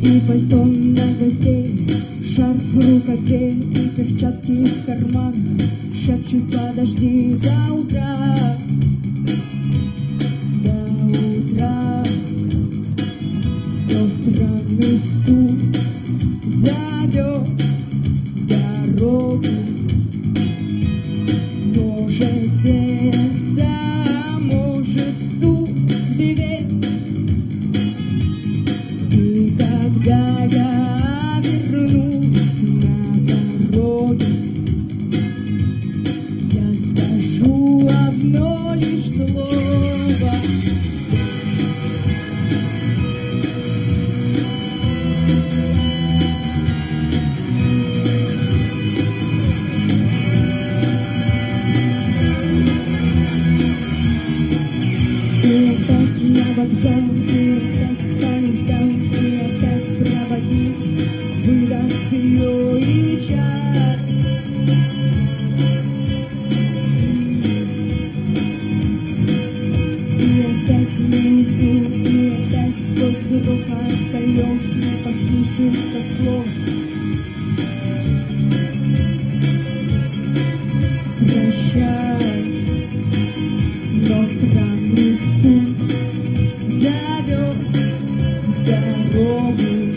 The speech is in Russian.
И пальто на голове, шарф в рукаве, и перчатки в карманах шепчут: подожди до утра, до утра. Но странный стук зовет дорогу. Может сердце, может стук в дверь. И когда я вернусь на дороге, я скажу одно лишь слово. И опять на вокзал, и опять поезда, и опять проводник выдаст ее и час. И опять внизу, и опять сквозь гроха колес не послышится слов. Прощай, но странный стук зовет дорогу.